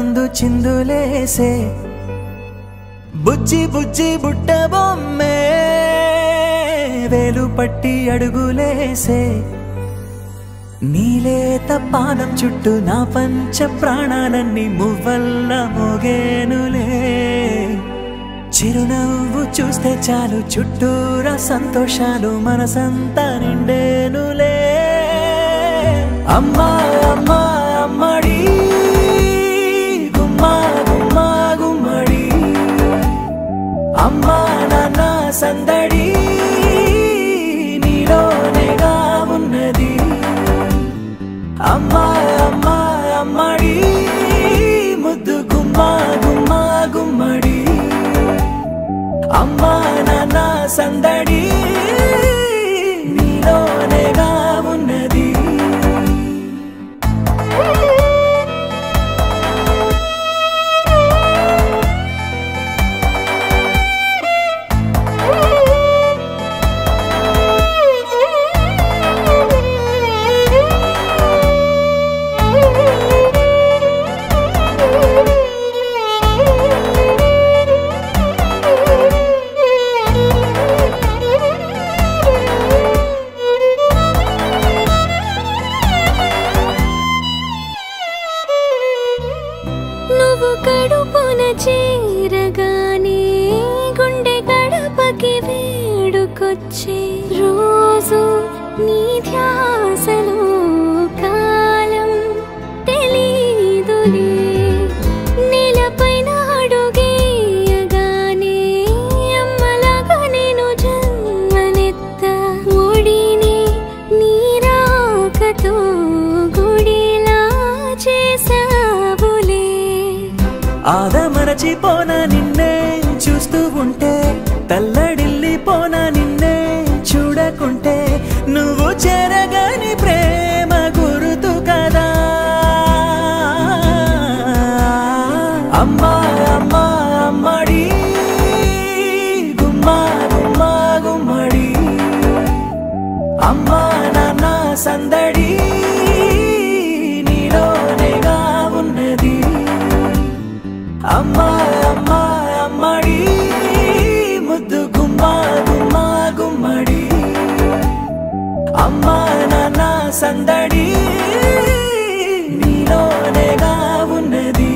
ముందు చిందులేసే బుజ్జి బుజ్జి బుట్ట బొమ్మే వేలు పట్టి అడుగులేసే నీలేత పానం చుట్టూ నా పంచ ప్రాణాలన్నీ మువ్వల్ల మోగేనులే చిరునవ్వు చూస్తే చాలు చుట్టూరా సంతోషాలు మనసంతా నిండేనులే అమ్మా అమ్మా అమ్మడి గుమ్మా గుమ్మా గుమ్మడి అమ్మా నాన్న సందడి నీలోనేగా ఉన్నది అమ్మా అమ్మా అమ్మడి ముద్దు గుమ్మా గుమ్మా గుమ్మడి అమ్మా నాన్న సందడి నీలోనేగా ఉన్నది కడుపున చేరగానే గుండె గడపకి వేడుకొచ్చే రోజు నీ ధ్యాసలో కాలం తెలీదులే నేలపైన అడుగేయగానే అమ్మలాగా నేను జన్మనెత్త ఒడిని నీ రాకతో గుడిలా చేసావులే ఆదమరచిపోనా నిన్నే చూస్తూ ఉంటే తల్లడిల్లిపోనా నిన్నే చూడకుంటే నువ్వు చెరగని ప్రేమ గురుతు కదా అమ్మా అమ్మా అమ్మడి గుమ్మా గుమ్మా గుమ్మడి అమ్మా నాన్న సందడి నీలోనేగా ఉన్నది అమ్మా అమ్మా అమ్మడి ముద్దు గుమ్మా గుమ్మా గుమ్మడి అమ్మా నాన్న సందడి నీలోనేగా ఉన్నది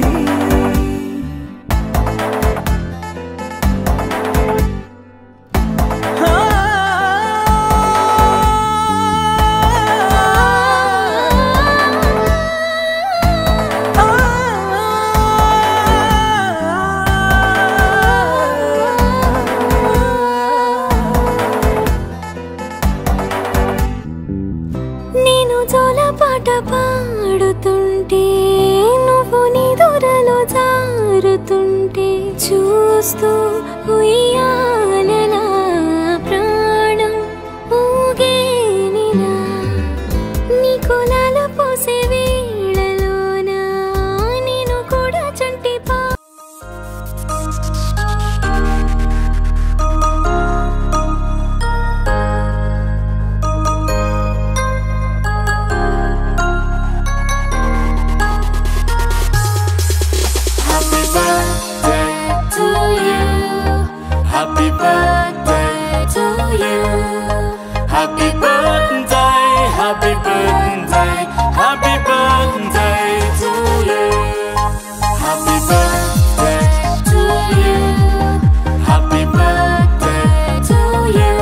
పాట పాడుతుంటే నువ్వు నీ దూరలో జారుతుంటే చూస్తూ ఉయ్యాలలా ప్రాణం ఊగేనిలా నీ కులాల పోసే వేళలోన నేను కూడా చంటి Happy birthday to you. Happy birthday, happy birthday, happy birthday to you. Happy birthday to you. Happy birthday to you.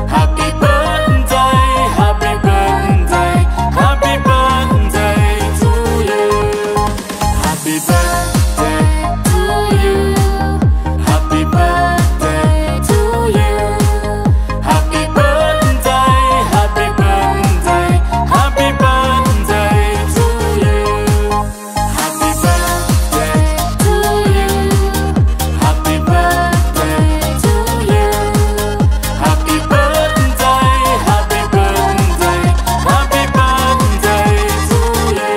Happy birthday, happy birthday, happy birthday to you. Happy birthday to you. Happy birthday to you. Happy birthday, happy birthday, happy birthday to you. Happy birthday to you. Happy birthday to you. Happy birthday, happy birthday, happy birthday to you.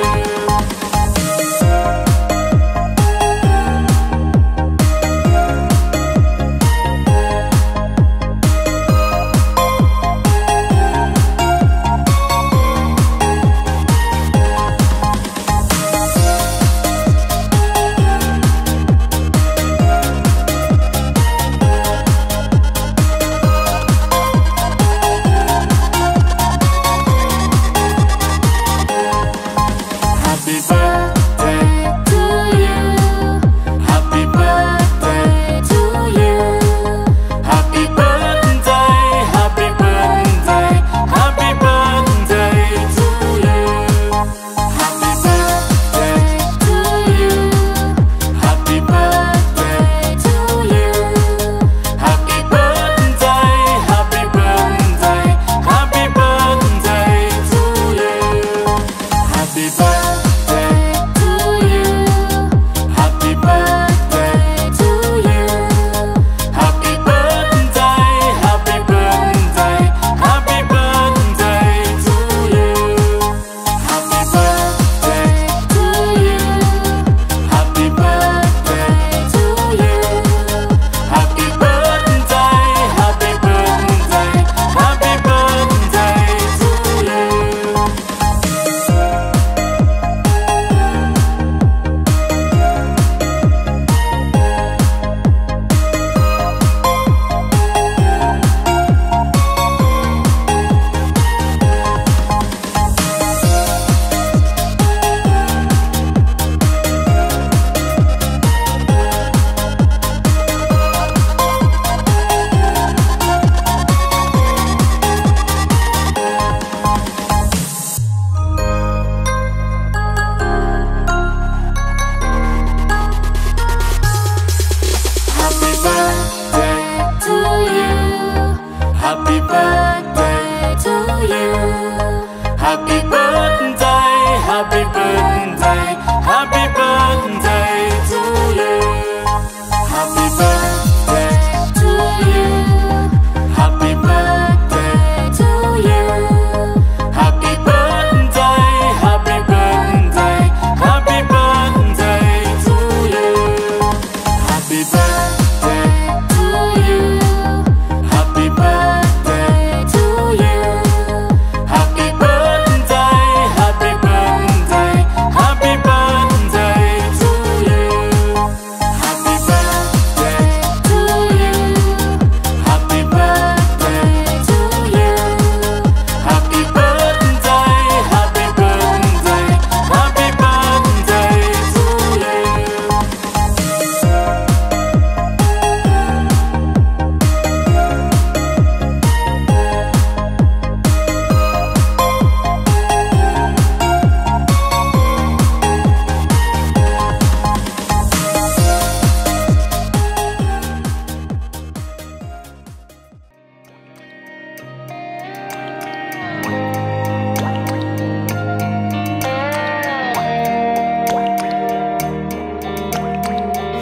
happy birthday to you. Happy birthday, happy birthday, happy birthday to you. Happy birthday to you. Happy birthday to you. Happy birthday, happy birthday, happy birthday to you. Happy birthday to you. Happy birthday to you. Happy birthday, happy birthday, happy birthday to you. Happy birthday to you. Happy birthday to you. Happy birthday, happy birthday, happy birthday to you.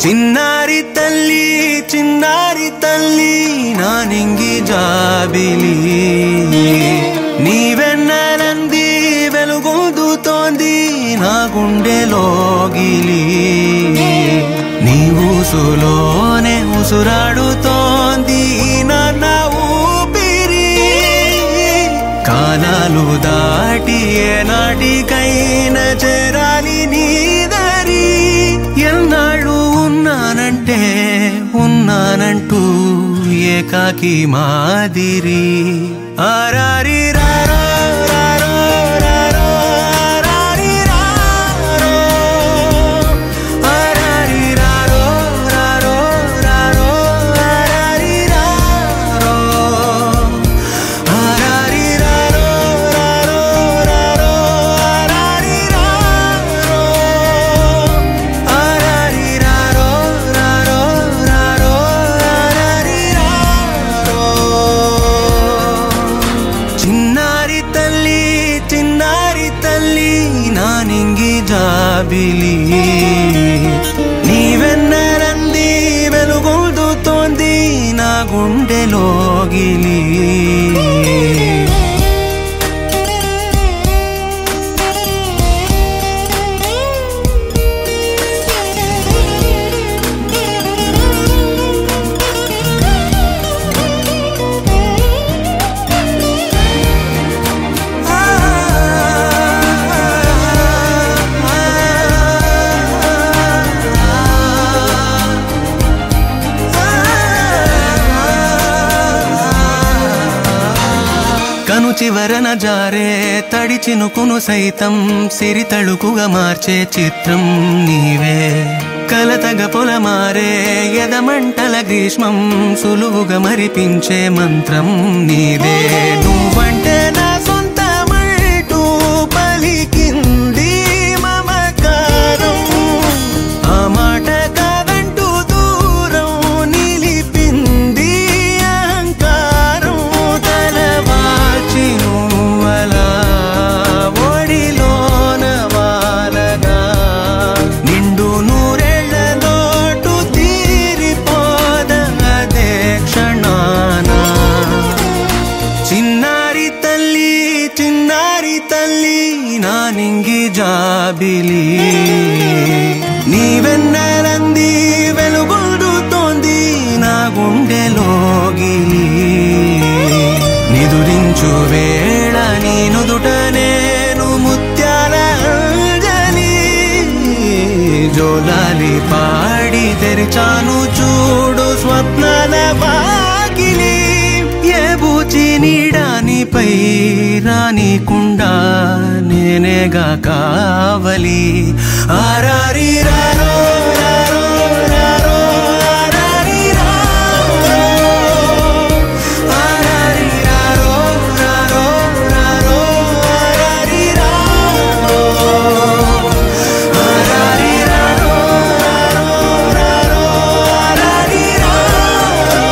చిన్నారి తల్లి నా నింగి జాబిలి నీవెన్నెలంది వెలుగొందుతోంది నా గుండెలోగిలి నీ ఊసులోనే ఉసురాడుతోంది నా ఊపిరి కాలాలు దాటి ఏనాటికైనా చేరాలి నీ దరి ఎన్నాళ్ళు ఉన్నానంటూ ఏకాకి మాదిరి ఆరారి రారో రారో రారో ఆరారి రారో ఆరారి రారో రారో రారో ఆరారి రారో ఆరారి రారో రారో రారో ఆరారి రారో ఆరారి రారో రారో రారో ఆరారి రారో చిన్నారి తల్లి నా నింగి జాబిలి నీవెన్నెలంది వెలుగొందుతోంది నా గుండెలోగిలి కను చివరన జారే తడి చినుకును సైతం సిరి తళుకుగా మార్చే చిత్రం నీవే కలతగ పొలమారే ఎదమంటల గ్రీష్మం సులువుగా మరిపించే మంత్రం నీదే నువ్వంటే నా సొంతమంటూ పలికింది మమకారం ఆ మాట కాదంటూ దూరం నిలిపింది అహంకారం తలవాల్చి నువ్వలా ఒడిలోన వాలగా నిండు నూరేళ్ల లోటు తీరిపోదదే క్షణాన చిన్నారి తల్లి నా నింగి జాబిలి నీవెన్నెలంది వెలుగొందుతోంది నా గుండెలోగిలి నిదురించు వేళ నీ నుదుట నేను ముత్యాల అంజలి జోలాలి పాడి తెరిచాను చూడు స్వప్నాల వాకిలి ఏ బూచి నీడానిపై రానికుండా నేనేగా కావలి ఆరారి రారో రారో రారో ఆరారి రారో ఆరారి రారో రారో రారో ఆరారి రారో ఆరారి రారో రారో రారో ఆరారి రారో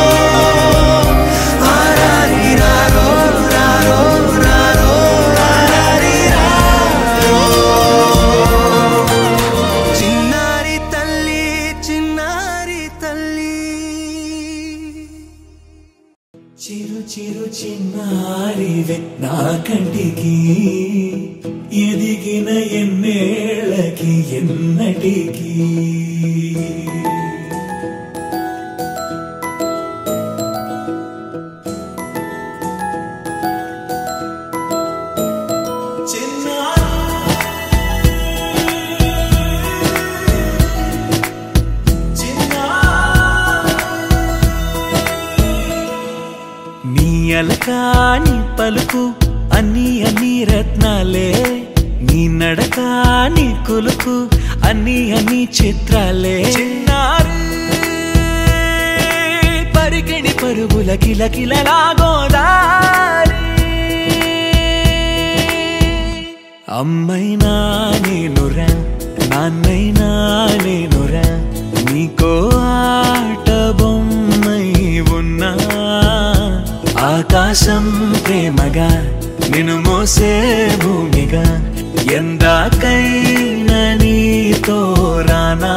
ఆరారి చిరు చిన్నారివే నా కంటికి ఎదిగిన ఎన్నేళ్ళకి ఎన్నటికి అలకాని పలుకు అన్ని అన్ని రత్నాలే నీ నడక నీ కులుకు అన్ని అన్ని చిత్రాలే చిన్నారు పరికిణి పరుగుల కిలకిలలా గోదారి అమ్మైనా నేనురా నాన్నైనా నేనురా నీకో ఆట బొమ్మై ఉన్నా ఆకాశం ప్రేమగా నిన్ను మోసే భూమిగా ఎందాకైనా నీతో రానా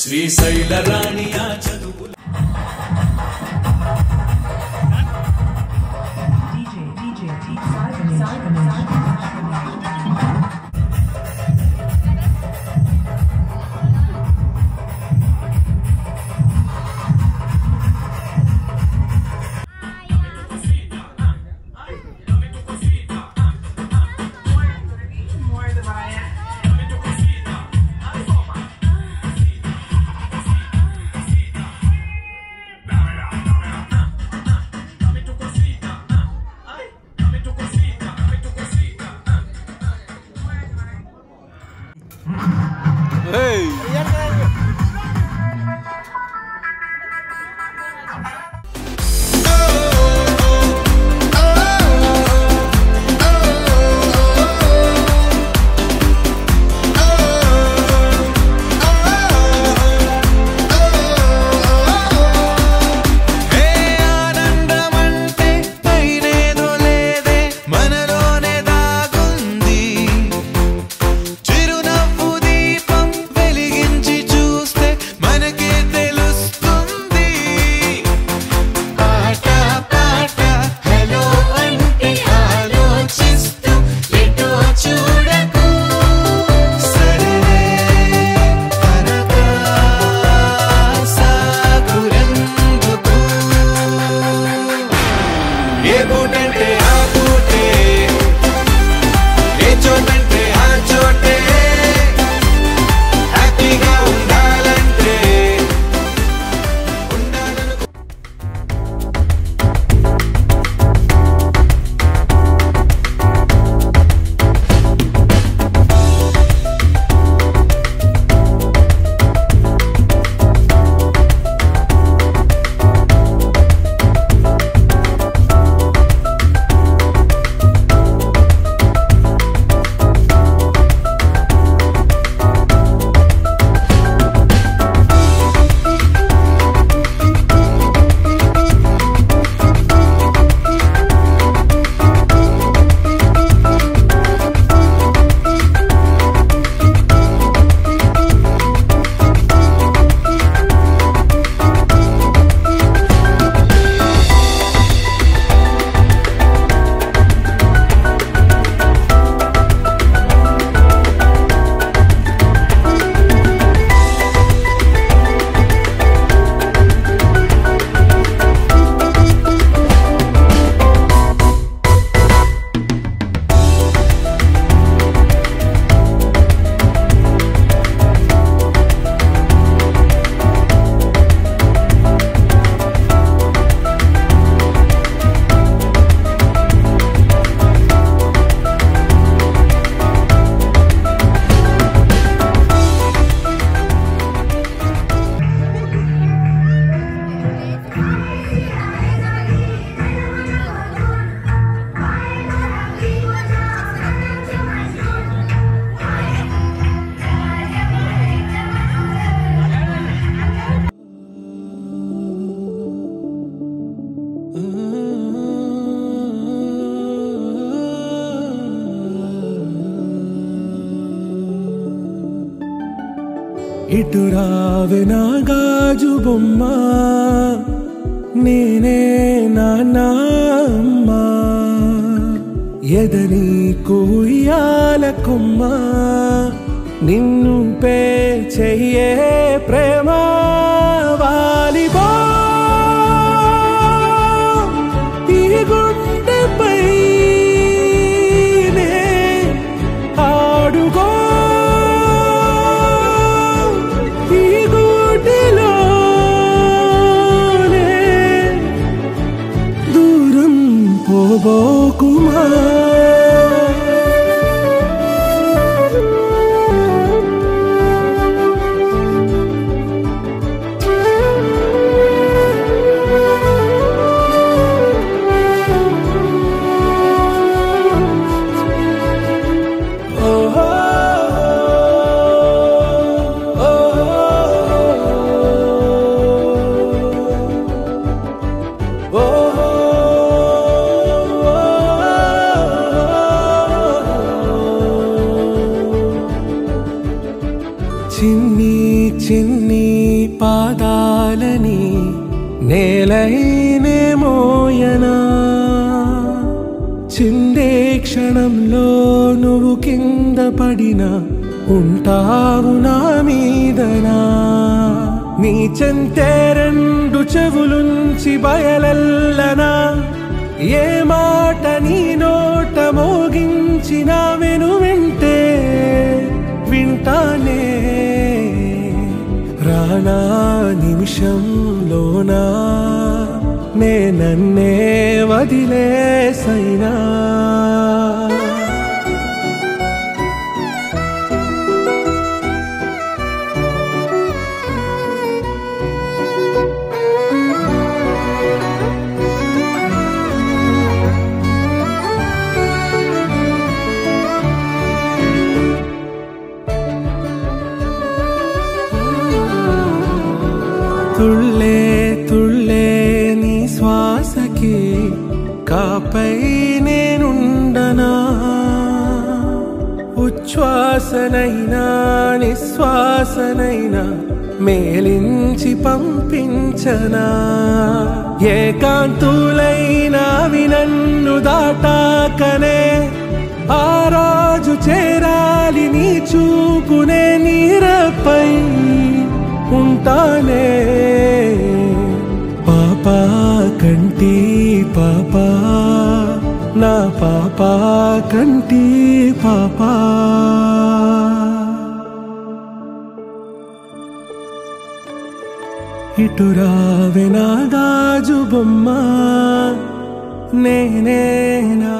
శ్రీశైల రాణి ఆ చదువుల ఇటు రావే నా గాజు బొమ్మ నేనే నాన్నమ్మ ఎదని కుయ్యాల కొమ్మ నిన్ను పే చెయ్యే ప్రేమ వాలిబో ఈ గుండెపై ఆడుగో ఈ గుడిలోనే దూరం పోబోకుమా చిన్ని చిన్ని పాదాలని నేలైనే మోయనా చిందే క్షణంలో నువ్వు కింద పడినా ఉంటావు నా మీదనా నీ చెంతే రెండు చెవులుంచి బయలెల్లనా ఏ మాట నీ నోట మోగించిన వెను వింటే వింటానే రానా నిమిషంలోనా నే నన్నే వదిలేసైనా తుళ్ళే తుళ్ళే నీ శ్వాసకి కాపై నేనుండనా ఉచ్ఛ్వాసనైనా నిశ్వాసనైనా మేలించి పంపించనా ఏకాంతులైనవి నన్ను దాటాకనే ఆ రాజు చేరాలి నీ చూపునే నీరపై ఉంటానే పాపా కంటి పాపా నా పాపా కంటి పాపా ఇటు రావే నా గాజు బొమ్మ నేనే నా